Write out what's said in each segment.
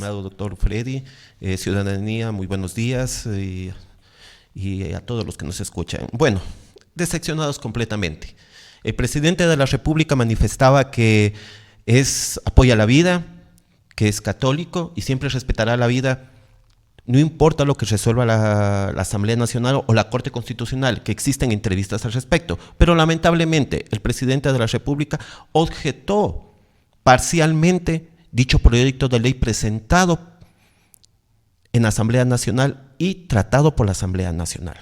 Estimado doctor Freddy, ciudadanía, muy buenos días y a todos los que nos escuchan. Bueno, decepcionados completamente. El presidente de la República manifestaba que apoya la vida, que es católico y siempre respetará la vida, no importa lo que resuelva la Asamblea Nacional o la Corte Constitucional, que existen entrevistas al respecto. Pero lamentablemente el presidente de la República objetó parcialmente dicho proyecto de ley presentado en Asamblea Nacional y tratado por la Asamblea Nacional.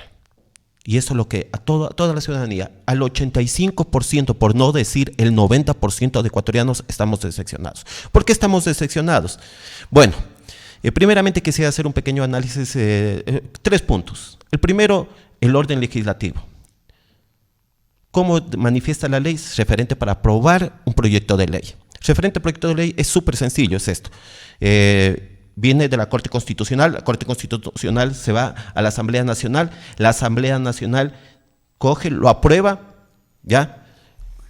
Y eso es lo que a toda la ciudadanía, al 85%, por no decir el 90% de ecuatorianos, estamos decepcionados. ¿Por qué estamos decepcionados? Bueno, primeramente quisiera hacer un pequeño análisis, 3 puntos. El primero, el orden legislativo. ¿Cómo manifiesta la ley referente para aprobar un proyecto de ley? Referente al proyecto de ley es súper sencillo, es esto. Viene de la Corte Constitucional se va a la Asamblea Nacional coge, lo aprueba, ¿ya?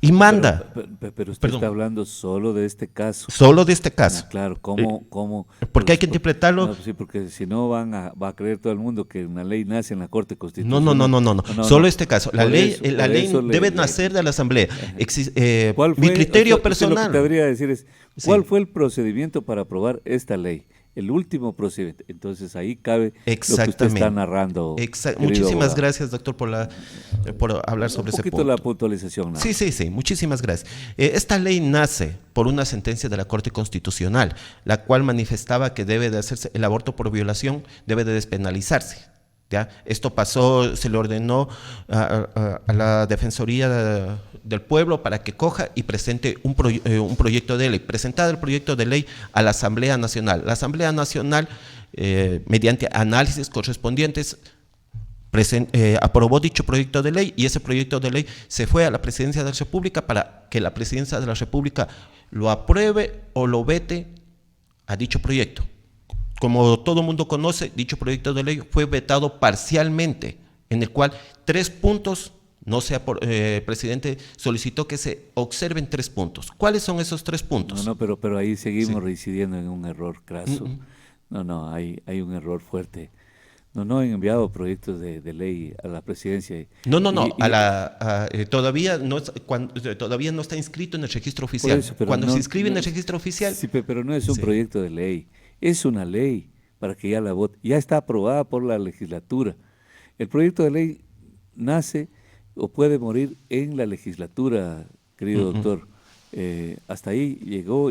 Y manda. Pero usted está hablando solo de este caso. Solo de este caso. Claro, ¿cómo? Porque hay que interpretarlo. No, sí, porque si no va a creer todo el mundo que una ley nace en la Corte Constitucional. No. Solo este caso. La ley debe nacer de la Asamblea. Mi criterio personal. Lo que te debería decir es, ¿cuál fue el procedimiento para aprobar esta ley? El último procedimiento. Entonces ahí cabe lo que usted está narrando. Muchísimas gracias, doctor, por hablar sobre ese punto. Un poquito la puntualización. ¿No? Sí, muchísimas gracias. Esta ley nace por una sentencia de la Corte Constitucional, la cual manifestaba que debe de hacerse el aborto por violación, debe de despenalizarse. ¿Ya? Esto pasó, se le ordenó a la Defensoría del Pueblo para que coja y presente un proyecto de ley. Presentada el proyecto de ley a la Asamblea Nacional. La Asamblea Nacional, mediante análisis correspondientes, aprobó dicho proyecto de ley y ese proyecto de ley se fue a la Presidencia de la República para que la Presidencia de la República lo apruebe o lo vete a dicho proyecto. Como todo mundo conoce, dicho proyecto de ley fue vetado parcialmente, en el cual 3 puntos, el presidente solicitó que se observen 3 puntos. ¿Cuáles son esos 3 puntos? Pero ahí seguimos reincidiendo en un error craso. Hay un error fuerte. No han enviado proyectos de ley a la presidencia. Todavía no está inscrito en el registro oficial. Cuando se inscribe en el registro oficial. Sí, pero no es un proyecto de ley. Es una ley para que ya la vote. Ya está aprobada por la legislatura. El proyecto de ley nace o puede morir en la legislatura, querido doctor. Hasta ahí llegó,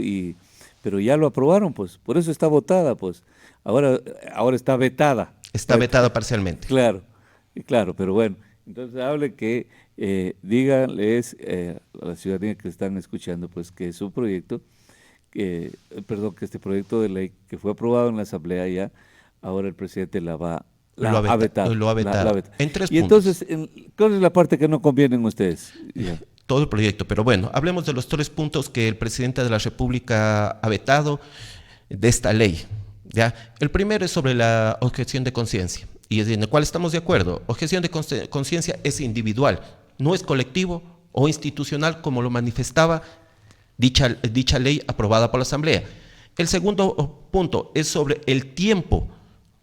pero ya lo aprobaron, pues. Por eso está votada, pues. Ahora está vetada. Está vetada parcialmente. Claro, pero bueno. Entonces hable que, díganles a la ciudadanía que están escuchando, pues que es un proyecto, que este proyecto de ley que fue aprobado en la Asamblea ya, ahora el presidente lo ha vetado. Lo ha vetado. En 3 puntos. Y entonces, ¿cuál es la parte que no conviene a ustedes? Todo el proyecto, pero bueno, hablemos de los 3 puntos que el presidente de la República ha vetado de esta ley. ¿Ya? El primero es sobre la objeción de conciencia, y en el cual estamos de acuerdo. Objeción de conciencia es individual, no es colectivo o institucional como lo manifestaba dicha ley aprobada por la Asamblea. El segundo punto es sobre el tiempo,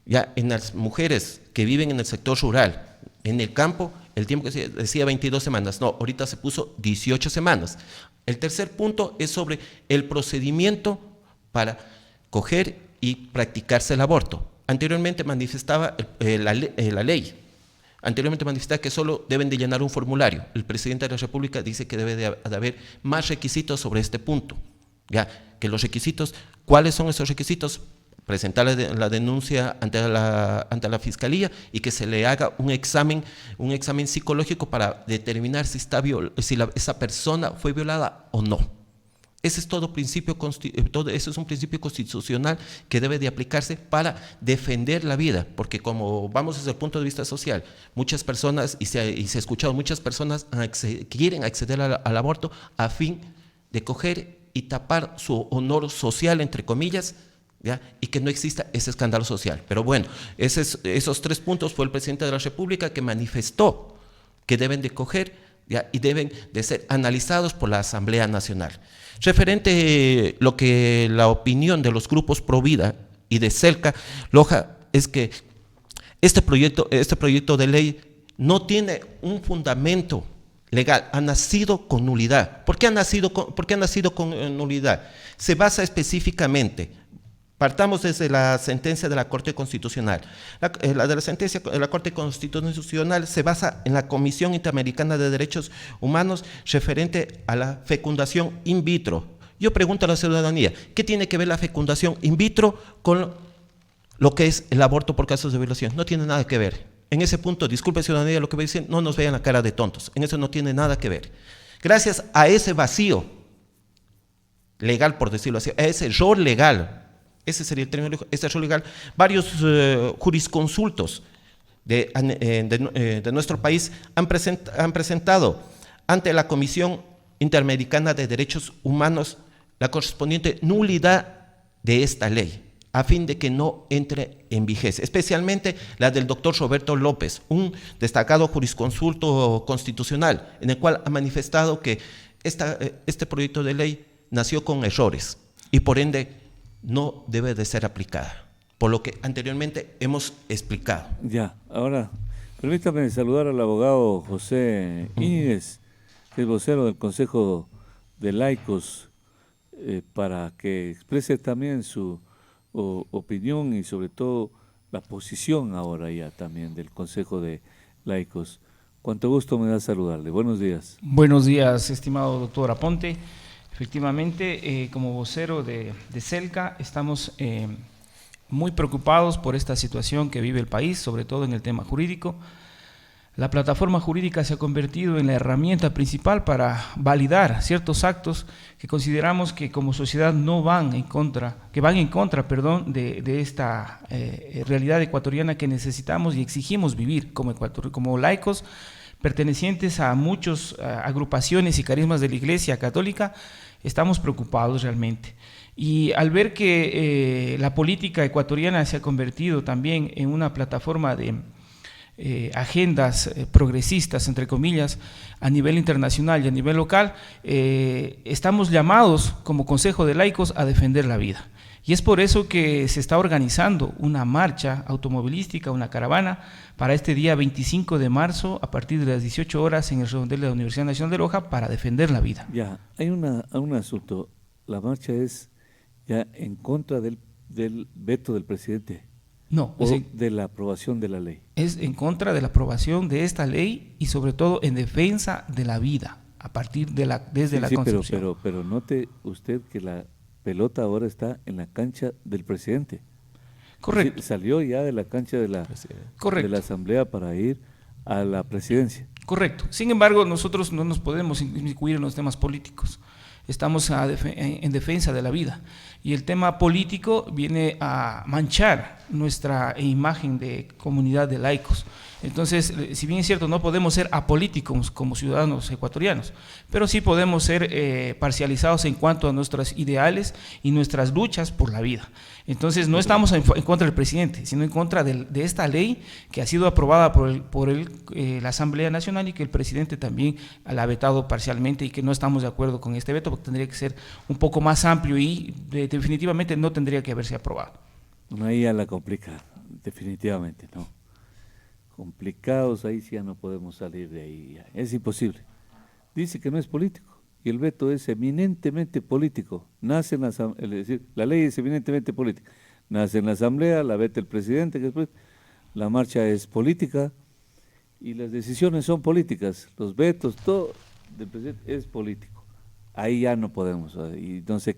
ya en las mujeres que viven en el sector rural, en el campo, el tiempo que se decía 22 semanas, no, ahorita se puso 18 semanas. El tercer punto es sobre el procedimiento para coger y practicarse el aborto. Anteriormente manifestaba la ley. Anteriormente manifestaba que solo deben de llenar un formulario. El presidente de la República dice que debe de haber más requisitos sobre este punto. Ya, que los requisitos, ¿cuáles son esos requisitos? Presentar la denuncia ante la Fiscalía y que se le haga un examen psicológico para determinar si esa persona fue violada o no. Ese es ese es un principio constitucional que debe de aplicarse para defender la vida, porque como vamos desde el punto de vista social, muchas personas, y se ha escuchado, muchas personas quieren acceder al aborto a fin de coger y tapar su honor social, entre comillas, ¿ya? Y que no exista ese escándalo social. Pero bueno, esos 3 puntos fue el presidente de la República que manifestó que deben de coger, ¿ya? Y deben de ser analizados por la Asamblea Nacional. Referente la opinión de los grupos pro vida, y de Celca, Loja, es que este proyecto de ley no tiene un fundamento legal, ha nacido con nulidad. ¿Por qué ha nacido con nulidad? Se basa específicamente, partamos desde la sentencia de la Corte Constitucional. La de la sentencia de la Corte Constitucional se basa en la Comisión Interamericana de Derechos Humanos referente a la fecundación in vitro. Yo pregunto a la ciudadanía, ¿qué tiene que ver la fecundación in vitro con lo que es el aborto por casos de violación? No tiene nada que ver. En ese punto, disculpe ciudadanía, lo que voy a decir, no nos vean la cara de tontos. En eso no tiene nada que ver. Gracias a ese vacío legal, por decirlo así, a ese error legal, ese sería el término, ese error legal, varios jurisconsultos de nuestro país han presentado ante la Comisión Interamericana de Derechos Humanos la correspondiente nulidad de esta ley, a fin de que no entre en vigencia, especialmente la del doctor Roberto López, un destacado jurisconsulto constitucional, en el cual ha manifestado que este proyecto de ley nació con errores y por ende no debe de ser aplicada, por lo que anteriormente hemos explicado. Ya, ahora permítame saludar al abogado José Íñiguez, que es vocero del Consejo de Laicos, para que exprese también su opinión y sobre todo la posición ahora ya también del Consejo de Laicos. Cuánto gusto me da saludarle. Buenos días. Buenos días, estimado doctor Aponte. Efectivamente, como vocero de Celca, estamos muy preocupados por esta situación que vive el país, sobre todo en el tema jurídico. La plataforma jurídica se ha convertido en la herramienta principal para validar ciertos actos que consideramos que como sociedad no van en contra, de esta realidad ecuatoriana que necesitamos y exigimos vivir como laicos, pertenecientes a muchas agrupaciones y carismas de la Iglesia Católica. Estamos preocupados realmente. Y al ver que la política ecuatoriana se ha convertido también en una plataforma de agendas progresistas, entre comillas, a nivel internacional y a nivel local, estamos llamados como Consejo de Laicos a defender la vida. Y es por eso que se está organizando una marcha automovilística, una caravana, para este día 25 de marzo, a partir de las 18 horas, en el redondel de la Universidad Nacional de Loja, para defender la vida. Ya, hay un asunto. La marcha es ya en contra del veto del presidente. No, o de la aprobación de la ley. Es en contra de la aprobación de esta ley y sobre todo en defensa de la vida, a partir de desde la concepción. Pero note usted que la pelota ahora está en la cancha del presidente. Correcto. Salió ya de la cancha de la Asamblea para ir a la presidencia. Correcto. Sin embargo, nosotros no nos podemos inmiscuir en los temas políticos. Estamos en defensa de la vida. Y el tema político viene a manchar nuestra imagen de comunidad de laicos. Entonces, si bien es cierto, no podemos ser apolíticos como ciudadanos ecuatorianos, pero sí podemos ser parcializados en cuanto a nuestros ideales y nuestras luchas por la vida. Entonces, no estamos en contra del presidente, sino en contra de esta ley que ha sido aprobada por la Asamblea Nacional y que el presidente también la ha vetado parcialmente y que no estamos de acuerdo con este veto porque tendría que ser un poco más amplio y definitivamente no tendría que haberse aprobado. No, ahí ya la complica, definitivamente, ¿no? Complicados, ahí sí ya no podemos salir de ahí, ya. Es imposible. Dice que no es político y el veto es eminentemente político. Nace en la Asamblea, es decir, la ley es eminentemente política. Nace en la Asamblea, la veta el presidente, que después la marcha es política y las decisiones son políticas. Los vetos, todo del presidente es político. Ahí ya no podemos. Y entonces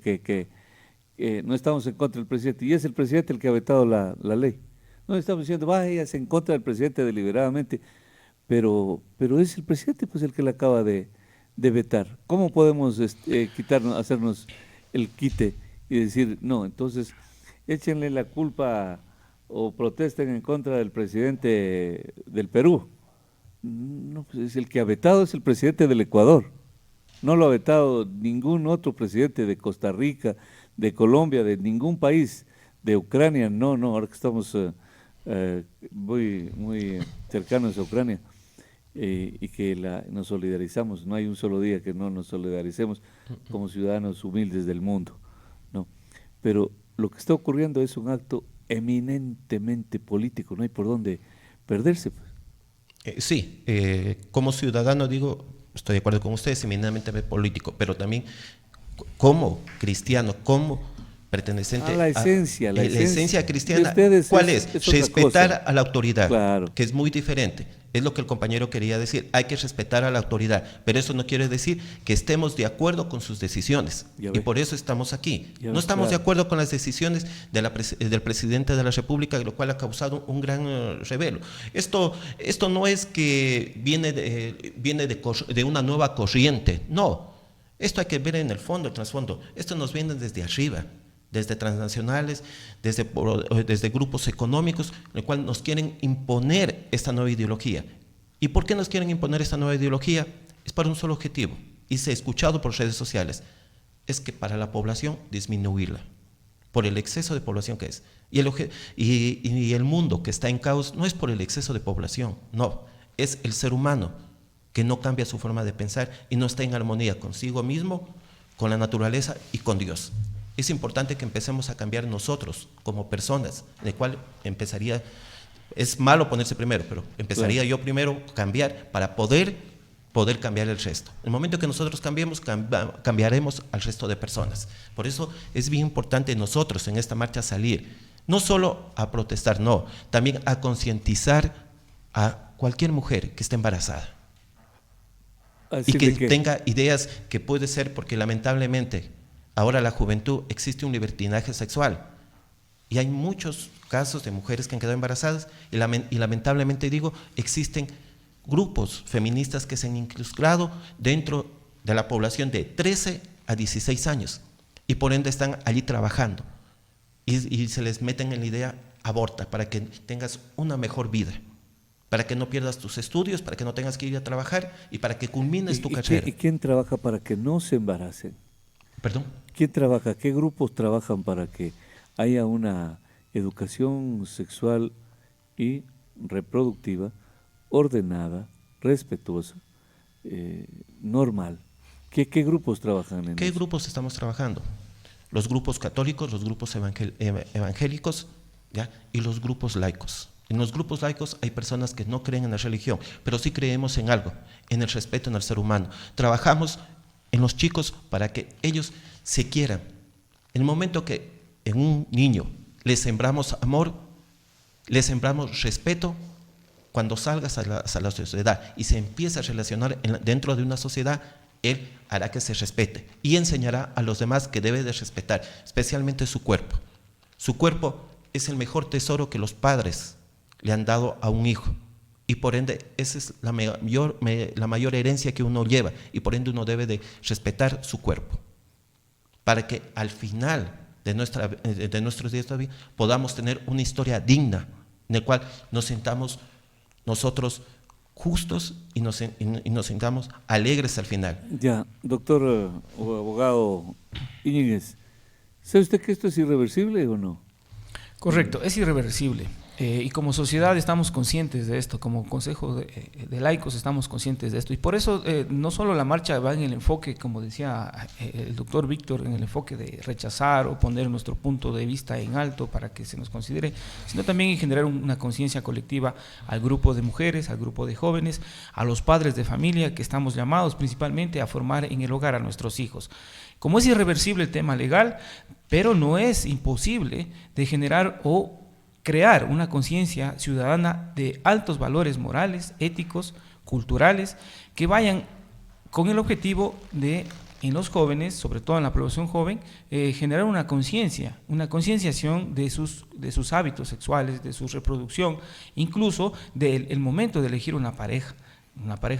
no estamos en contra del presidente y es el presidente el que ha vetado la ley. No estamos diciendo, váyase en contra del presidente deliberadamente, pero es el presidente pues el que le acaba de vetar. ¿Cómo podemos hacernos el quite y decir, no, entonces échenle la culpa o protesten en contra del presidente del Perú? No, pues es el que ha vetado, es el presidente del Ecuador. No lo ha vetado ningún otro presidente de Costa Rica, de Colombia, de ningún país, de Ucrania, no, ahora que estamos muy cercanos a Ucrania y que nos solidarizamos, no hay un solo día que no nos solidaricemos como ciudadanos humildes del mundo, ¿no? Pero lo que está ocurriendo es un acto eminentemente político, no hay por dónde perderse. Sí, como ciudadano digo, estoy de acuerdo con ustedes, eminentemente político, pero también como cristiano, como perteneciente la esencia, la esencia cristiana. ¿Cuál es? otra Respetar cosa. a la autoridad, Claro. que es muy diferente. Es lo que el compañero quería decir. Hay que respetar a la autoridad, pero eso no quiere decir que estemos de acuerdo con sus decisiones. Ya Y ve. por eso estamos aquí. Ya No ve, estamos de claro. acuerdo con las decisiones del presidente de la República, lo cual ha causado un gran revuelo. Esto no es que viene de una nueva corriente. No. Esto hay que ver en el fondo, el trasfondo. Esto nos viene desde arriba, desde transnacionales, desde grupos económicos, en el cual nos quieren imponer esta nueva ideología. ¿Y por qué nos quieren imponer esta nueva ideología? Es para un solo objetivo, y se ha escuchado por redes sociales, es que para la población disminuirla, por el exceso de población que es. Y el mundo que está en caos no es por el exceso de población, no, es el ser humano que no cambia su forma de pensar y no está en armonía consigo mismo, con la naturaleza y con Dios. Es importante que empecemos a cambiar nosotros como personas, en el cual empezaría, es malo ponerse primero, pero empezaría yo primero a cambiar para poder cambiar el resto. En el momento que nosotros cambiemos, cambiaremos al resto de personas. Por eso es bien importante nosotros en esta marcha salir, no solo a protestar, no, también a concientizar a cualquier mujer que esté embarazada. Así Y que de tenga ideas que puede ser, porque lamentablemente ahora la juventud existe un libertinaje sexual y hay muchos casos de mujeres que han quedado embarazadas y lamentablemente digo, existen grupos feministas que se han incrustado dentro de la población de 13 a 16 años y por ende están allí trabajando y se les meten en la idea aborta para que tengas una mejor vida, para que no pierdas tus estudios, para que no tengas que ir a trabajar y para que culmines tu carrera. ¿Y quién trabaja para que no se embaracen? ¿Perdón? ¿Quién trabaja? ¿Qué grupos trabajan para que haya una educación sexual y reproductiva ordenada, respetuosa, normal? ¿Qué grupos trabajan en ¿Qué eso? grupos estamos trabajando? Los grupos católicos, los grupos evangélicos, ¿ya? Y los grupos laicos. En los grupos laicos hay personas que no creen en la religión, pero sí creemos en algo, en el respeto en el ser humano. Trabajamos en los chicos para que ellos se quieran. En el momento que en un niño le sembramos amor, le sembramos respeto, cuando salgas a la sociedad y se empieza a relacionar dentro de una sociedad, él hará que se respete y enseñará a los demás que debe de respetar, especialmente su cuerpo. Su cuerpo es el mejor tesoro que los padres le han dado a un hijo y por ende esa es la mayor herencia que uno lleva y por ende uno debe de respetar su cuerpo para que al final de nuestros días todavía podamos tener una historia digna en la cual nos sintamos nosotros justos y nos sintamos alegres al final. Ya, doctor o abogado Íñiguez, ¿sabe usted que esto es irreversible o no? Correcto, es irreversible. Y como sociedad estamos conscientes de esto, como Consejo de Laicos estamos conscientes de esto. Y por eso no solo la marcha va en el enfoque, como decía el doctor Víctor, en el enfoque de rechazar o poner nuestro punto de vista en alto para que se nos considere, sino también en generar una conciencia colectiva al grupo de mujeres, al grupo de jóvenes, a los padres de familia que estamos llamados principalmente a formar en el hogar a nuestros hijos. Como es irreversible el tema legal, pero no es imposible de generar o crear una conciencia ciudadana de altos valores morales, éticos, culturales, que vayan con el objetivo de, en los jóvenes, sobre todo en la población joven, generar una concienciación de sus hábitos sexuales, de su reproducción, incluso del momento de elegir una pareja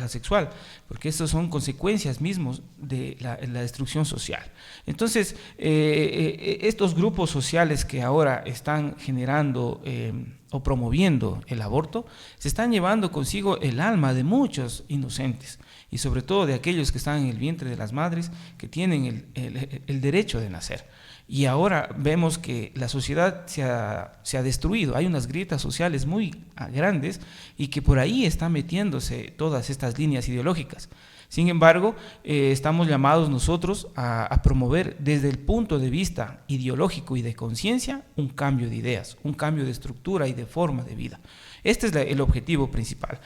sexual, porque estas son consecuencias mismos de la destrucción social. Entonces, estos grupos sociales que ahora están generando o promoviendo el aborto, se están llevando consigo el alma de muchos inocentes, y sobre todo de aquellos que están en el vientre de las madres, que tienen el derecho de nacer. Y ahora vemos que la sociedad se ha destruido, hay unas grietas sociales muy grandes y que por ahí están metiéndose todas estas líneas ideológicas. Sin embargo, estamos llamados nosotros a promover desde el punto de vista ideológico y de conciencia un cambio de ideas, un cambio de estructura y de forma de vida. Este es el objetivo principal.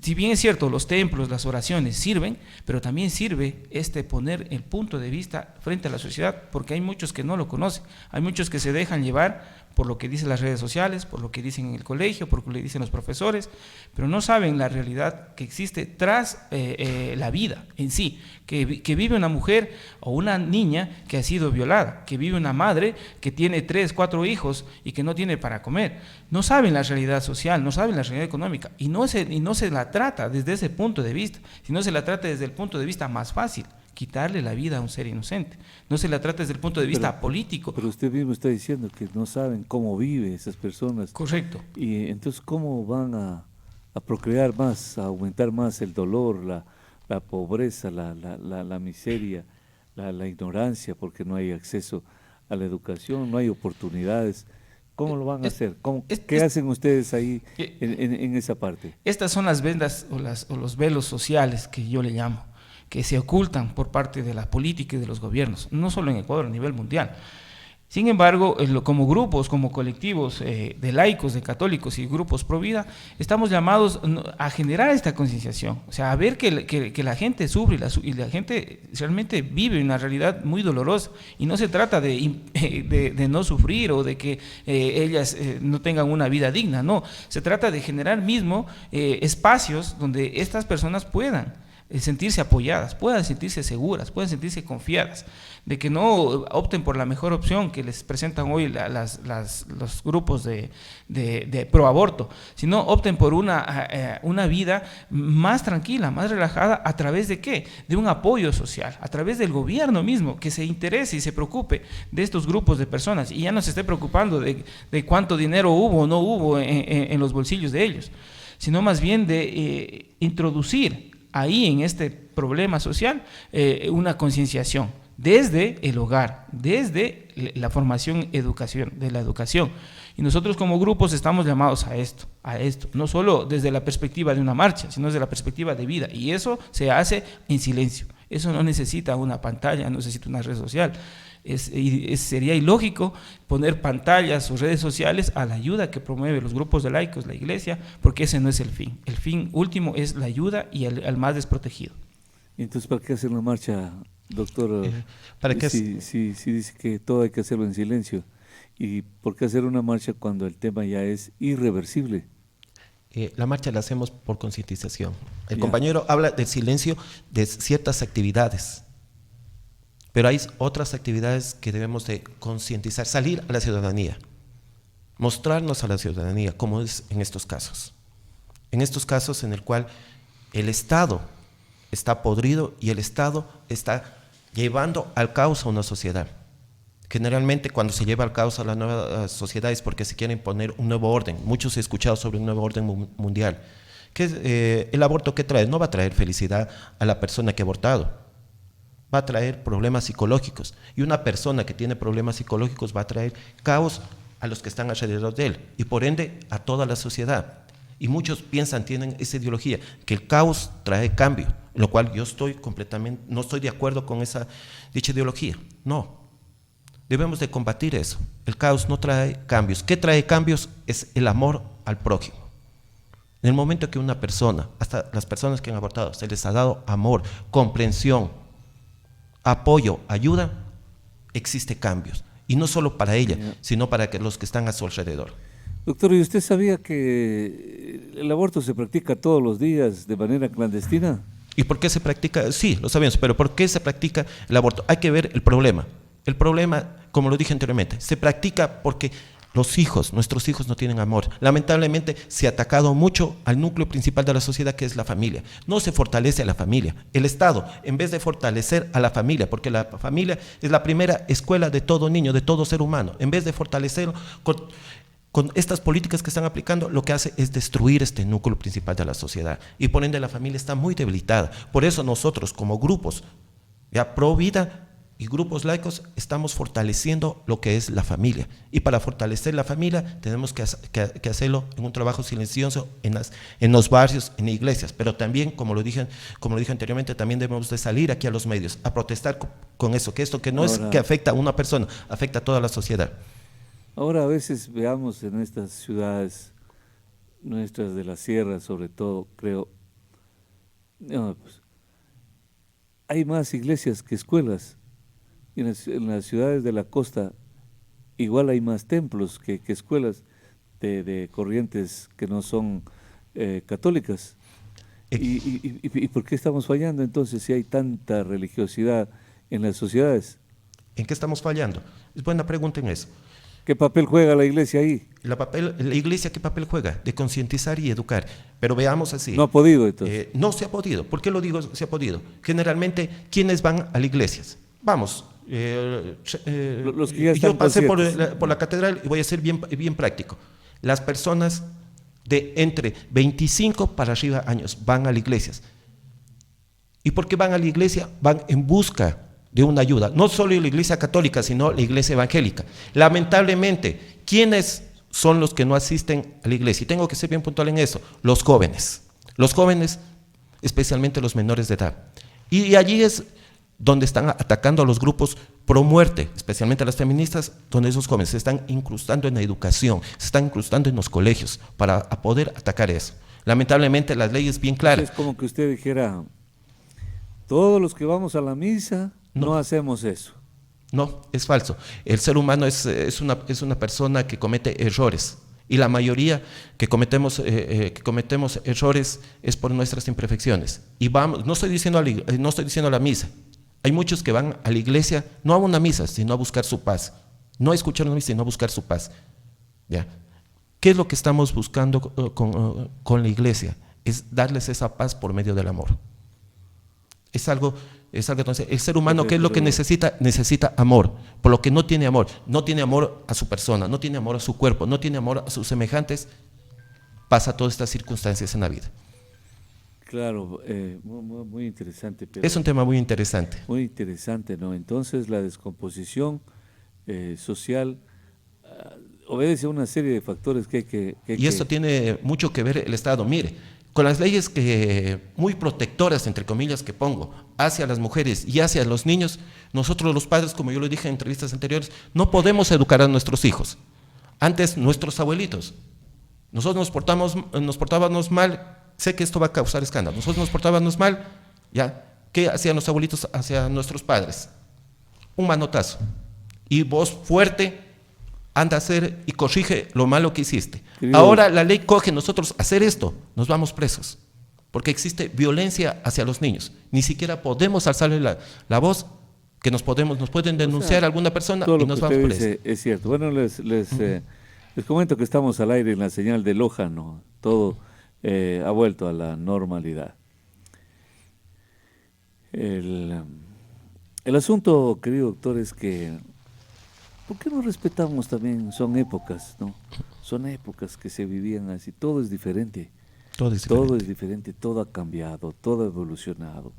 Si bien es cierto, los templos, las oraciones sirven, pero también sirve poner el punto de vista frente a la sociedad, porque hay muchos que no lo conocen, hay muchos que se dejan llevar por lo que dicen las redes sociales, por lo que dicen en el colegio, por lo que le dicen los profesores, pero no saben la realidad que existe tras la vida en sí, que vive una mujer o una niña que ha sido violada, que vive una madre que tiene 3, 4 hijos y que no tiene para comer. No saben la realidad social, no saben la realidad económica, y no se la trata desde ese punto de vista, sino se la trata desde el punto de vista más fácil, quitarle la vida a un ser inocente. No se la trata desde el punto de vista político. Pero usted mismo está diciendo que no saben cómo viven esas personas. Correcto. Y entonces, ¿cómo van a procrear más, a aumentar más el dolor, la pobreza, la miseria, la ignorancia, porque no hay acceso a la educación, no hay oportunidades? ¿Cómo lo van a hacer? ¿Qué hacen ustedes ahí en esa parte? Estas son las vendas o los velos sociales que yo le llamo, que se ocultan por parte de la política y de los gobiernos, no solo en Ecuador, a nivel mundial. Sin embargo, como grupos, como colectivos de laicos, de católicos y grupos pro vida, estamos llamados a generar esta concienciación, o sea, a ver que la gente sufre y la gente realmente vive una realidad muy dolorosa, y no se trata de no sufrir o de que ellas no tengan una vida digna, no, se trata de generar mismo espacios donde estas personas puedan sentirse apoyadas, puedan sentirse seguras, puedan sentirse confiadas, de que no opten por la mejor opción que les presentan hoy los grupos de pro aborto, sino opten por una vida más tranquila, más relajada. ¿A través de qué? De un apoyo social, a través del gobierno mismo, que se interese y se preocupe de estos grupos de personas, y ya no se esté preocupando de cuánto dinero hubo o no hubo en los bolsillos de ellos, sino más bien de introducir ahí en este problema social una concienciación desde el hogar, desde la formación de la educación. Y nosotros como grupos estamos llamados a esto, no solo desde la perspectiva de una marcha, sino desde la perspectiva de vida. Y eso se hace en silencio. Eso no necesita una pantalla, no necesita una red social. Sería ilógico poner pantallas o redes sociales a la ayuda que promueve los grupos de laicos, la iglesia, porque ese no es el fin. El fin último es la ayuda y al más desprotegido. Entonces, ¿para qué hacer una marcha, doctor? ¿Para qué? Si dice que todo hay que hacerlo en silencio, ¿y por qué hacer una marcha cuando el tema ya es irreversible? La marcha la hacemos por concientización. El compañero habla del silencio de ciertas actividades, pero hay otras actividades que debemos de concientizar, salir a la ciudadanía, mostrarnos a la ciudadanía, como es en estos casos. En estos casos en el cual el Estado está podrido y el Estado está llevando al caos a una sociedad. Generalmente cuando se lleva al caos a la nueva sociedad es porque se quiere imponer un nuevo orden. Muchos he escuchado sobre un nuevo orden mundial. El aborto, ¿qué trae? No va a traer felicidad a la persona que ha abortado. Va a traer problemas psicológicos, y una persona que tiene problemas psicológicos va a traer caos a los que están alrededor de él, y por ende a toda la sociedad. Y muchos tienen esa ideología, que el caos trae cambio, lo cual yo no estoy de acuerdo con dicha ideología. No, debemos de combatir eso. El caos no trae cambios. ¿Qué trae cambios? Es el amor al prójimo. En el momento que una persona, hasta las personas que han abortado, se les ha dado amor, comprensión, apoyo, ayuda, existe cambios. Y no solo para ella, sino para los que están a su alrededor. Doctor, ¿y usted sabía que el aborto se practica todos los días de manera clandestina? ¿Y por qué se practica? Sí, lo sabemos, pero ¿por qué se practica el aborto? Hay que ver el problema. El problema, como lo dije anteriormente, se practica porque nuestros hijos no tienen amor. Lamentablemente se ha atacado mucho al núcleo principal de la sociedad, que es la familia. No se fortalece a la familia. El Estado, en vez de fortalecer a la familia, porque la familia es la primera escuela de todo niño, de todo ser humano, en vez de fortalecerlo con estas políticas que están aplicando, lo que hace es destruir este núcleo principal de la sociedad. Y por ende la familia está muy debilitada. Por eso nosotros como grupos pro vida y grupos laicos estamos fortaleciendo lo que es la familia. Y para fortalecer la familia tenemos que hacerlo en un trabajo silencioso en los barrios, en iglesias. Pero también, como lo dije anteriormente, también debemos de salir aquí a los medios a protestar con eso, que no es que afecta a una persona, afecta a toda la sociedad. Ahora a veces veamos en estas ciudades, nuestras de la sierra sobre todo, creo, no, pues, hay más iglesias que escuelas. Y en las ciudades de la costa igual hay más templos que escuelas de corrientes que no son católicas. ¿Y por qué estamos fallando entonces si hay tanta religiosidad en las sociedades? ¿En qué estamos fallando? Es buena pregunta en eso. ¿Qué papel juega la iglesia ahí? La iglesia, ¿qué papel juega? De concientizar y educar. Pero veamos así. No ha podido entonces. No se ha podido. ¿Por qué lo digo se ha podido? Generalmente, ¿quiénes van a las iglesias? Vamos. Los que ya están yo pasé por la catedral y voy a ser bien práctico. Las personas de entre 25 para arriba años van a las iglesias. ¿Y por qué van a la iglesia? Van en busca de una ayuda. No solo la iglesia católica, sino la iglesia evangélica. Lamentablemente, ¿quiénes son los que no asisten a la iglesia? Y tengo que ser bien puntual en eso. Los jóvenes. Los jóvenes, especialmente los menores de edad. Y allí es donde están atacando a los grupos pro muerte, especialmente a las feministas, donde esos jóvenes se están incrustando en la educación, se están incrustando en los colegios para poder atacar eso. Lamentablemente la ley es bien clara. Es como que usted dijera, todos los que vamos a la misa no hacemos eso. No, es falso. El ser humano es una persona que comete errores. Y la mayoría que cometemos errores es por nuestras imperfecciones. Y vamos, no estoy diciendo a la misa. Hay muchos que van a la iglesia, no a una misa, sino a buscar su paz. No a escuchar una misa, sino a buscar su paz. ¿Ya? ¿Qué es lo que estamos buscando con la iglesia? Es darles esa paz por medio del amor. Es algo entonces, el ser humano, ¿qué es lo que necesita? Necesita amor. Por lo que no tiene amor a su persona, no tiene amor a su cuerpo, no tiene amor a sus semejantes, pasa todas estas circunstancias en la vida. Claro, muy interesante. Es un tema muy interesante. Muy interesante, ¿no? Entonces la descomposición social obedece a una serie de factores que y esto tiene mucho que ver el Estado. Mire, con las leyes muy protectoras, entre comillas, que pongo, hacia las mujeres y hacia los niños, nosotros los padres, como yo lo dije en entrevistas anteriores, no podemos educar a nuestros hijos. Antes, nuestros abuelitos, nosotros nos portábamos mal, sé que esto va a causar escándalo, nosotros nos portábamos mal, ¿ya? ¿Qué hacían los abuelitos hacia nuestros padres? Un manotazo. Y voz fuerte, anda a hacer y corrige lo malo que hiciste. Querido. Ahora la ley coge nosotros hacer esto, nos vamos presos, porque existe violencia hacia los niños. Ni siquiera podemos alzarle la voz, que nos pueden denunciar a alguna persona y nos vamos presos. Es cierto. Bueno, les comento que estamos al aire en la señal de Loja, ¿no? Todo ha vuelto a la normalidad. El asunto, querido doctor, es que ¿por qué no respetamos también? Son épocas, ¿no? Son épocas que se vivían así. Todo es diferente. Todo es diferente, todo ha cambiado, todo ha evolucionado.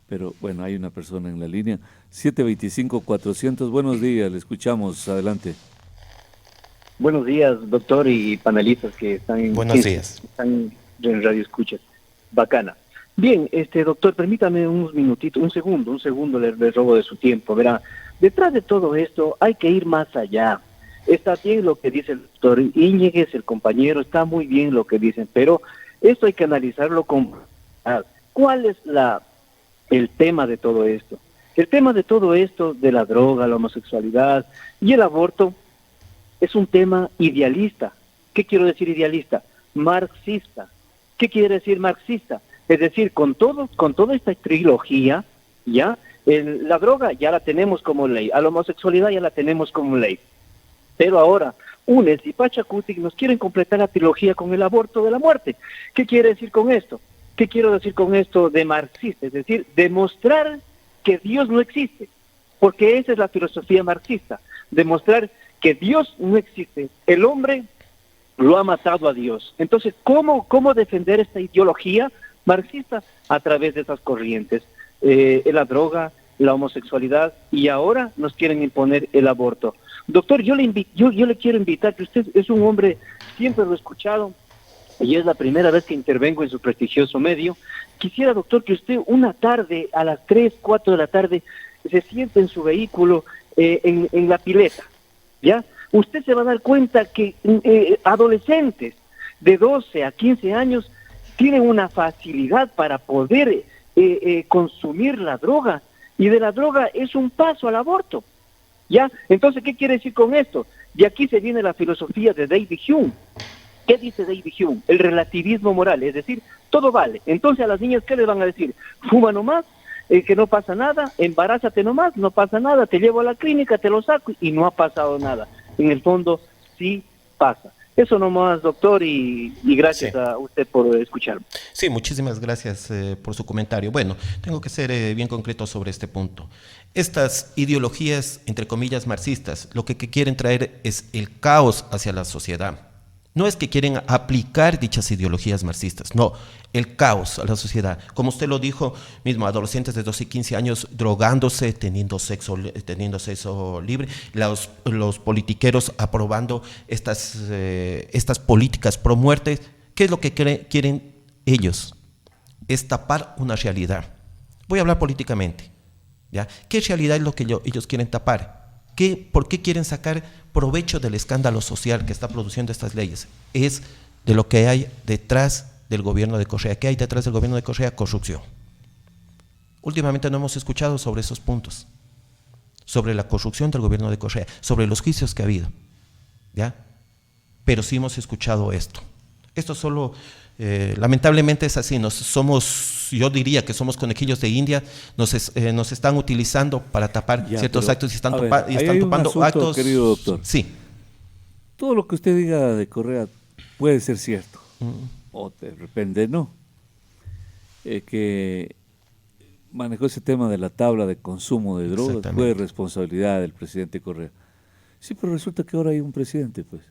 Pero bueno, hay una persona en la línea. 725-400, buenos días, le escuchamos, adelante. Buenos días, doctor y panelistas que están en Radio Escuchas. Bacana. Bien, doctor, permítame unos minutitos, un segundo le robo de su tiempo. Verá, detrás de todo esto hay que ir más allá. Está bien lo que dice el doctor Íñiguez, el compañero, está muy bien lo que dicen, pero esto hay que analizarlo con... ¿Cuál es el tema de todo esto? El tema de todo esto, de la droga, la homosexualidad y el aborto, es un tema idealista. ¿Qué quiero decir idealista? Marxista. ¿Qué quiere decir marxista? Es decir, con toda esta trilogía, ya la droga ya la tenemos como ley, a la homosexualidad ya la tenemos como ley. Pero ahora, UNES y Pachacuti nos quieren completar la trilogía con el aborto de la muerte. ¿Qué quiere decir con esto? ¿Qué quiero decir con esto de marxista? Es decir, demostrar que Dios no existe, porque esa es la filosofía marxista, demostrar que Dios no existe. El hombre lo ha matado a Dios. Entonces, ¿cómo defender esta ideología marxista? A través de esas corrientes. La droga, la homosexualidad y ahora nos quieren imponer el aborto. Doctor, yo le quiero invitar, que usted es un hombre, siempre lo he escuchado, y es la primera vez que intervengo en su prestigioso medio. Quisiera, doctor, que usted una tarde, a las 3, 4 de la tarde, se siente en su vehículo en la pileta, ¿ya? Usted se va a dar cuenta que adolescentes de 12 a 15 años tienen una facilidad para poder consumir la droga, y de la droga es un paso al aborto, ¿ya? Entonces, ¿qué quiere decir con esto? De aquí se viene la filosofía de David Hume. ¿Qué dice David Hume? El relativismo moral, es decir, todo vale. Entonces, a las niñas, ¿qué les van a decir? Fuma nomás, que no pasa nada, embarázate nomás, no pasa nada, te llevo a la clínica, te lo saco y no ha pasado nada. En el fondo, sí pasa. Eso nomás, doctor, y gracias a usted por escucharme. Sí, muchísimas gracias por su comentario. Bueno, tengo que ser bien concreto sobre este punto. Estas ideologías, entre comillas, marxistas, lo que quieren traer es el caos hacia la sociedad. No es que quieren aplicar dichas ideologías marxistas, no, el caos a la sociedad. Como usted lo dijo mismo, adolescentes de 12 y 15 años drogándose, teniendo sexo libre, los politiqueros aprobando estas políticas pro muerte. ¿Qué es lo que quieren ellos? Es tapar una realidad. Voy a hablar políticamente, ¿ya? ¿Qué realidad es lo que ellos quieren tapar? ¿Por qué quieren sacar provecho del escándalo social que está produciendo estas leyes? Es de lo que hay detrás del gobierno de Correa. ¿Qué hay detrás del gobierno de Correa? Corrupción. Últimamente no hemos escuchado sobre esos puntos, sobre la corrupción del gobierno de Correa, sobre los juicios que ha habido, ¿ya? Pero sí hemos escuchado esto. Esto solo, lamentablemente es así, yo diría que somos conejillos de India, nos están utilizando para tapar ciertos actos y están topando actos. Querido doctor. Sí. Todo lo que usted diga de Correa puede ser cierto, o de repente no. Que manejó ese tema de la tabla de consumo de drogas fue responsabilidad del presidente Correa. Sí, pero resulta que ahora hay un presidente, pues.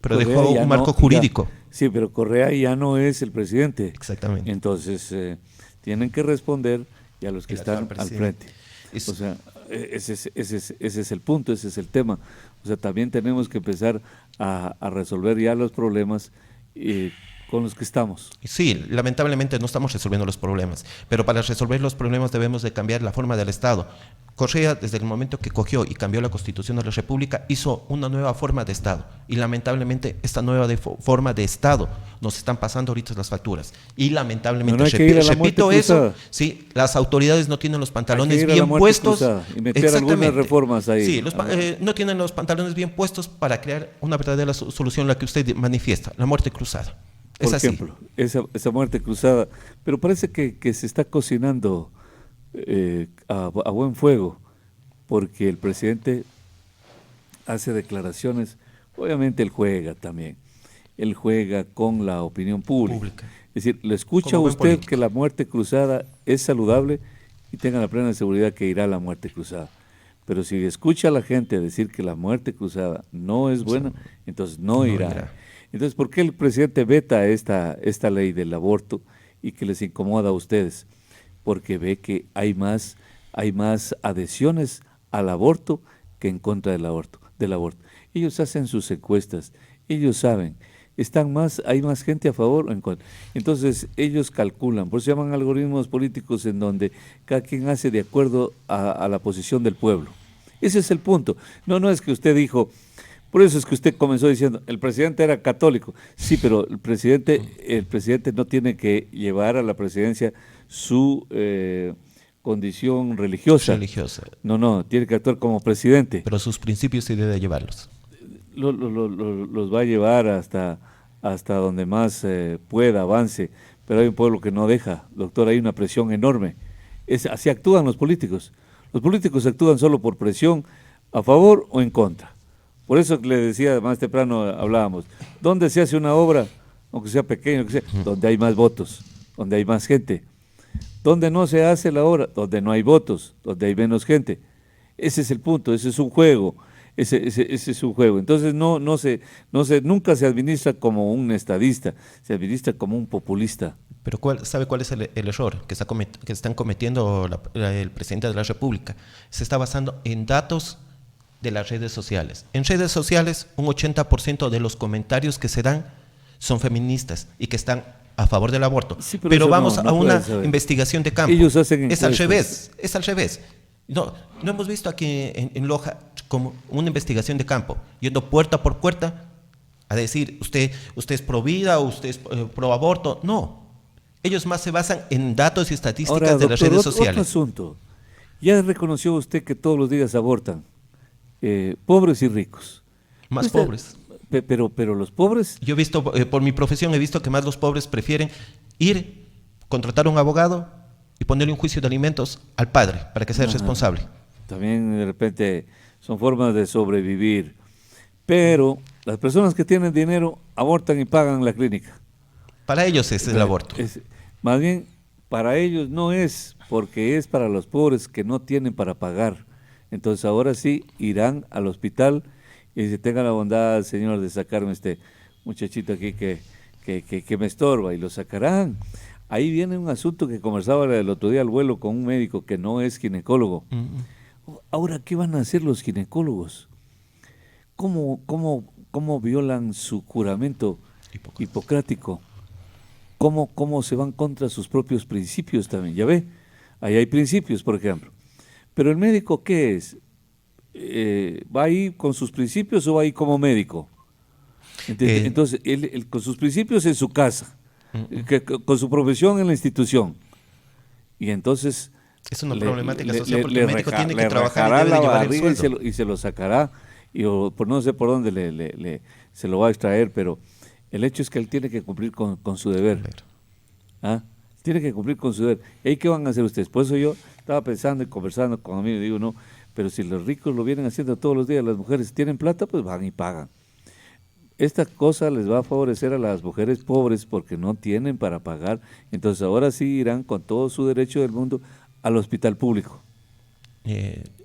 Pero Correa dejó un marco jurídico. Sí, pero Correa ya no es el presidente. Exactamente. Entonces, tienen que responder ya los que están al frente. O sea, ese es el punto, ese es el tema. O sea, también tenemos que empezar a resolver ya los problemas con los que estamos. Sí, lamentablemente no estamos resolviendo los problemas, pero para resolver los problemas debemos de cambiar la forma del Estado. Correa, desde el momento que cogió y cambió la Constitución de la República, hizo una nueva forma de Estado, y lamentablemente esta nueva forma de Estado nos están pasando ahorita las facturas, y lamentablemente, repito eso, sí, las autoridades no tienen los pantalones bien puestos, y meter algunas reformas ahí. Sí, no tienen los pantalones bien puestos para crear una verdadera solución, la que usted manifiesta, la muerte cruzada. Por ejemplo, esa muerte cruzada, pero parece que se está cocinando a buen fuego, porque el presidente hace declaraciones, obviamente él juega también, él juega con la opinión pública. Es decir, le escucha a usted que la muerte cruzada es saludable y tenga la plena seguridad que irá a la muerte cruzada. Pero si escucha a la gente decir que la muerte cruzada no es buena, entonces no irá. Entonces, ¿por qué el presidente veta esta ley del aborto y que les incomoda a ustedes? Porque ve que hay más adhesiones al aborto que en contra del aborto. Ellos hacen sus encuestas, ellos saben, hay más gente a favor o en contra. Entonces, ellos calculan, por eso se llaman algoritmos políticos, en donde cada quien hace de acuerdo a la posición del pueblo. Ese es el punto. No es que usted dijo... Por eso es que usted comenzó diciendo, el presidente era católico. Sí, pero el presidente no tiene que llevar a la presidencia su condición religiosa. No, tiene que actuar como presidente. Pero sus principios sí debe llevarlos. Los va a llevar hasta donde más pueda, avance. Pero hay un pueblo que no deja, doctor, hay una presión enorme. Así actúan los políticos. Los políticos actúan solo por presión, a favor o en contra. Por eso le decía, más temprano hablábamos, ¿dónde se hace una obra, aunque sea pequeña, donde hay más votos, donde hay más gente? ¿Dónde no se hace la obra? Donde no hay votos, donde hay menos gente. Ese es el punto, ese es un juego, ese es un juego. Entonces nunca se administra como un estadista, se administra como un populista. Pero ¿sabe cuál es el error que están cometiendo el presidente de la República? Se está basando en datos de las redes sociales. En redes sociales, un 80% de los comentarios que se dan son feministas y que están a favor del aborto. Sí, pero vamos a una investigación de campo. Ellos hacen es al revés. No hemos visto aquí en Loja como una investigación de campo, yendo puerta por puerta a decir, usted es pro vida o usted es pro aborto. No. Ellos más se basan en datos y estadísticas de doctor, las redes sociales. Otro asunto. Ya reconoció usted que todos los días abortan, pobres y ricos. Más pobres. Pero los pobres... Yo he visto, por mi profesión, he visto que más los pobres prefieren contratar a un abogado y ponerle un juicio de alimentos al padre para que sea responsable. También de repente son formas de sobrevivir. Pero las personas que tienen dinero abortan y pagan la clínica. Para ellos es el aborto. Más bien, para ellos no es, porque es para los pobres que no tienen para pagar. Entonces ahora sí irán al hospital y si tengan la bondad, señor, de sacarme este muchachito aquí que me estorba, y lo sacarán. Ahí viene un asunto que conversaba el otro día al vuelo con un médico que no es ginecólogo. Ahora, ¿qué van a hacer los ginecólogos? ¿Cómo violan su juramento hipocrático? ¿Cómo se van contra sus propios principios también? Ya ve, ahí hay principios, por ejemplo. Pero el médico, ¿qué es? ¿Va ahí con sus principios o va ahí como médico? Entonces, él con sus principios en su casa, con su profesión en la institución. Y entonces... Es una problemática social porque el médico tiene que trabajar y debe la llevar el barriga sueldo. y se lo sacará, por no sé por dónde se lo va a extraer, pero el hecho es que él tiene que cumplir con su deber. Tiene que cumplir con su deber. ¿Y ahí qué van a hacer ustedes? Por eso yo estaba pensando y conversando con amigos y digo, no, pero si los ricos lo vienen haciendo todos los días, las mujeres tienen plata, pues van y pagan. Esta cosa les va a favorecer a las mujeres pobres porque no tienen para pagar, entonces ahora sí irán con todo su derecho del mundo al hospital público.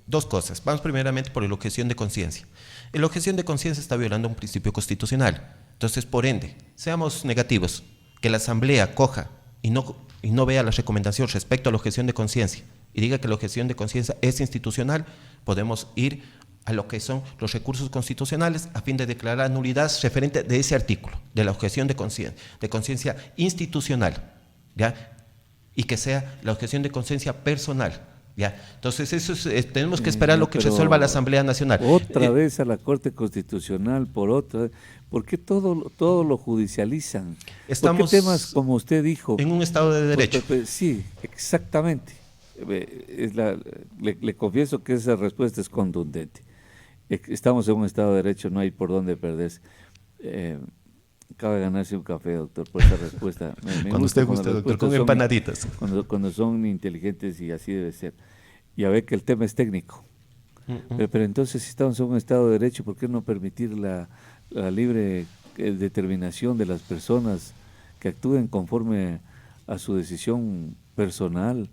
Dos cosas. Vamos primeramente por la objeción de conciencia. La objeción de conciencia está violando un principio constitucional. Entonces, por ende, seamos negativos, que la Asamblea coja y no vea las recomendaciones respecto a la objeción de conciencia y diga que la objeción de conciencia es institucional, podemos ir a lo que son los recursos constitucionales a fin de declarar nulidad referente de ese artículo, de la objeción de conciencia institucional, ¿ya? Y que sea la objeción de conciencia personal, ¿ya? Entonces eso tenemos que esperar lo que resuelva la Asamblea Nacional. Otra vez a la Corte Constitucional, ¿por qué todo lo judicializan? Estamos ¿Por qué temas, como usted dijo? En un Estado de Derecho. Sí, exactamente. Le confieso que esa respuesta es contundente. Estamos en un Estado de Derecho, no hay por dónde perderse. Acaba de ganarse un café, doctor, por esa respuesta. Me cuando usted guste, doctor, con empanaditas. Cuando son inteligentes, y así debe ser. Ya ve que el tema es técnico. Pero entonces, si estamos en un Estado de Derecho, ¿por qué no permitir la libre determinación de las personas que actúen conforme a su decisión personal?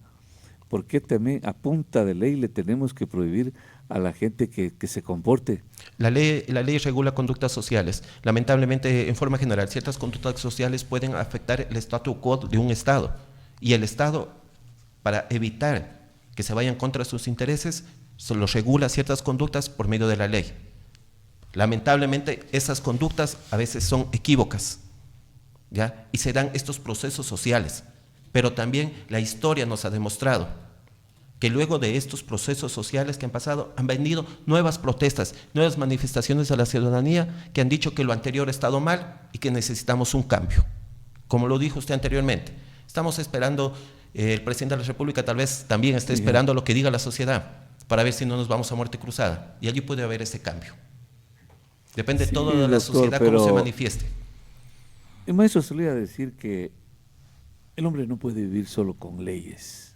¿Por qué también a punta de ley le tenemos que prohibir a la gente que se comporte? La ley regula conductas sociales. Lamentablemente, en forma general, ciertas conductas sociales pueden afectar el statu quo de un Estado. Y el Estado, para evitar que se vayan contra sus intereses, solo regula ciertas conductas por medio de la ley. Lamentablemente, esas conductas a veces son equívocas, ¿ya? Y se dan estos procesos sociales. Pero también la historia nos ha demostrado que luego de estos procesos sociales que han pasado, han venido nuevas protestas, nuevas manifestaciones de la ciudadanía que han dicho que lo anterior ha estado mal y que necesitamos un cambio. Como lo dijo usted anteriormente, estamos esperando, el presidente de la República tal vez también esté esperando lo que diga la sociedad para ver si no nos vamos a muerte cruzada, y allí puede haber ese cambio. Depende todo de la sociedad cómo se manifieste. El maestro solía decir que el hombre no puede vivir solo con leyes,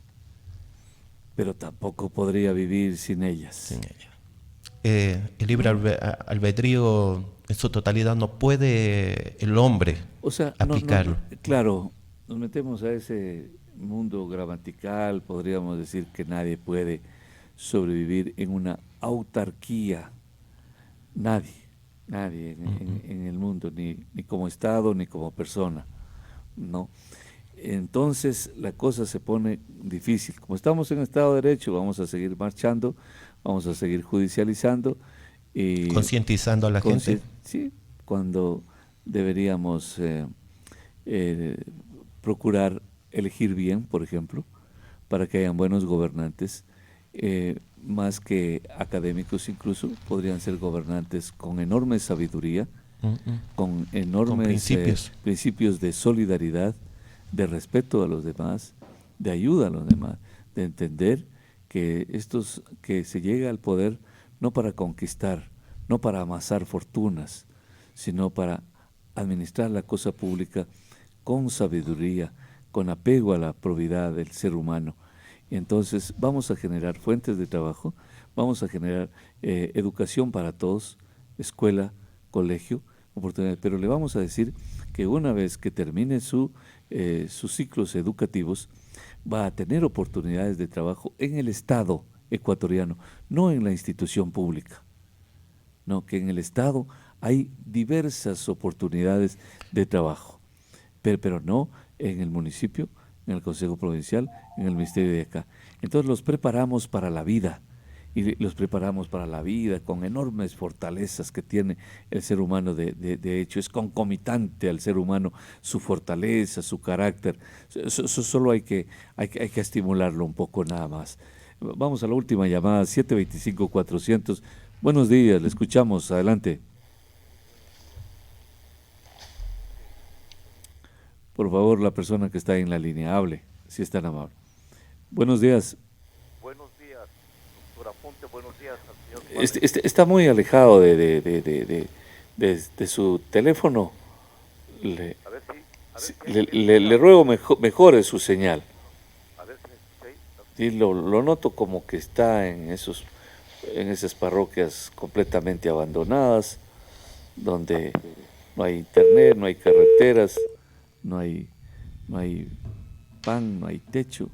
pero tampoco podría vivir sin ellas. El libre albedrío en su totalidad no puede el hombre aplicarlo. Claro, nos metemos a ese mundo gramatical, podríamos decir que nadie puede sobrevivir en una autarquía. Nadie en el mundo, ni como Estado, ni como persona, ¿no? entonces la cosa se pone difícil. Como estamos en Estado de Derecho, vamos a seguir marchando, vamos a seguir judicializando. Y concientizando a la gente. Sí, cuando deberíamos procurar elegir bien, por ejemplo, para que hayan buenos gobernantes, más que académicos incluso, podrían ser gobernantes con enorme sabiduría, con enormes principios de solidaridad, de respeto a los demás, de ayuda a los demás, de entender que que se llega al poder no para conquistar, no para amasar fortunas, sino para administrar la cosa pública con sabiduría, con apego a la probidad del ser humano. Y entonces vamos a generar fuentes de trabajo, vamos a generar educación para todos, escuela, colegio, oportunidades, pero le vamos a decir que una vez que termine sus ciclos educativos, va a tener oportunidades de trabajo en el Estado ecuatoriano, no en la institución pública, no, que en el Estado hay diversas oportunidades de trabajo, pero no en el municipio, en el Consejo Provincial, en el Ministerio de acá. Entonces los preparamos para la vida, y los preparamos para la vida con enormes fortalezas que tiene el ser humano. De hecho, es concomitante al ser humano su fortaleza, su carácter. Solo hay que estimularlo un poco nada más. Vamos a la última llamada, 725-400. Buenos días, le escuchamos, adelante. Por favor, la persona que está en la línea, hable, si es tan amable. Buenos días. Buenos días, doctor Aponte, buenos días al señor. Está muy alejado de su teléfono. Le ruego mejore su señal. A ver si me escucháis. Sí, lo noto como que está en esas parroquias completamente abandonadas, donde no hay internet, no hay carreteras, no hay pan, no hay techo,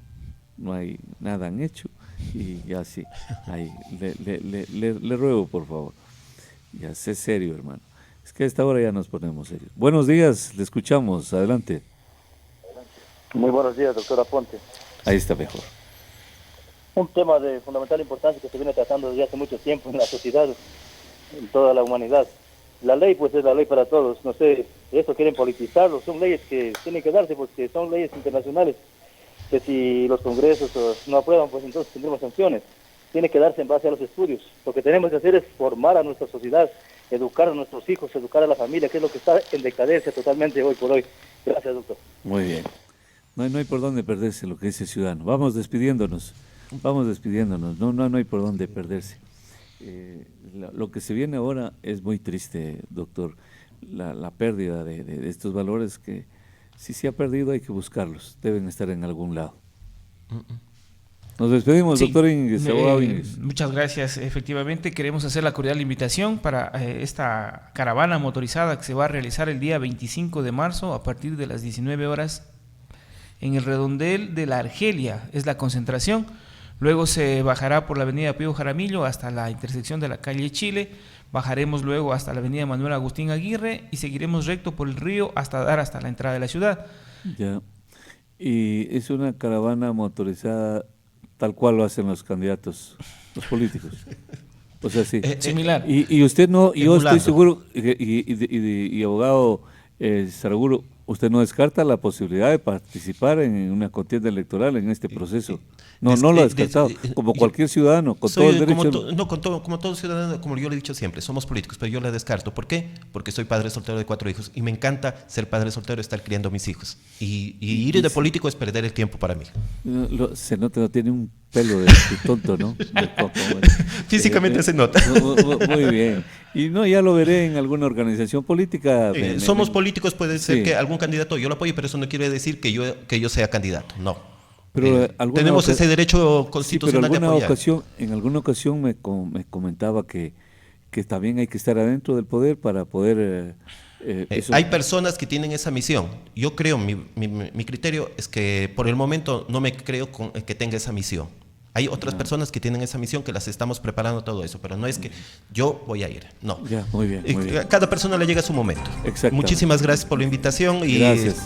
no hay nada han hecho, y así, ahí, le ruego por favor, ya sé serio, hermano, es que a esta hora ya nos ponemos serios. Buenos días, le escuchamos, adelante. Muy buenos días, doctor Aponte. Ahí está mejor. Un tema de fundamental importancia que se viene tratando desde hace mucho tiempo en la sociedad, en toda la humanidad. La ley, pues, es la ley para todos. No sé, eso quieren politizarlo. Son leyes que tienen que darse porque son leyes internacionales, que si los congresos no aprueban, pues entonces tendremos sanciones. Tiene que darse en base a los estudios. Lo que tenemos que hacer es formar a nuestra sociedad, educar a nuestros hijos, educar a la familia, que es lo que está en decadencia totalmente hoy por hoy. Gracias, doctor. Muy bien. No hay por dónde perderse, lo que dice el ciudadano. Vamos despidiéndonos. No hay por dónde perderse. Lo que se viene ahora es muy triste, doctor. La pérdida de estos valores que, si se ha perdido, hay que buscarlos. Deben estar en algún lado. Nos despedimos, sí, doctor Ínguez, abogado Ínguez. Muchas gracias. Efectivamente, queremos hacer la cordial invitación para esta caravana motorizada que se va a realizar el día 25 de marzo a partir de las 19 horas en el redondel de la Argelia. Es la concentración. Luego se bajará por la avenida Pío Jaramillo hasta la intersección de la calle Chile, bajaremos luego hasta la avenida Manuel Agustín Aguirre y seguiremos recto por el río hasta dar hasta la entrada de la ciudad. Ya, y es una caravana motorizada tal cual lo hacen los candidatos, los políticos. O sea, sí. Similar. Y usted no, yo estoy seguro, y abogado Saraguro, usted no descarta la posibilidad de participar en una contienda electoral en este proceso. No lo ha descartado, como cualquier ciudadano, con todo el derecho. Como todo ciudadano, como yo le he dicho siempre, somos políticos, pero yo la descarto. ¿Por qué? Porque soy padre soltero de 4 hijos y me encanta ser padre soltero, estar criando a mis hijos. Y ir de político es perder el tiempo para mí. Se nota, no tiene un pelo de tonto, ¿no? Físicamente se nota. Muy bien. Y no, ya lo veré en alguna organización política. Somos políticos, puede ser que algún candidato yo lo apoye, pero eso no quiere decir que yo sea candidato, no. Pero tenemos ese derecho constitucional de apoyar. En alguna ocasión me comentaba que también hay que estar adentro del poder para poder... hay personas que tienen esa misión. Yo creo, mi criterio es que por el momento no me creo que tenga esa misión. Hay otras personas que tienen esa misión, que las estamos preparando todo eso, pero no es que yo voy a ir, no. Ya, muy bien. Cada persona le llega a su momento. Exacto. Muchísimas gracias por la invitación. Gracias.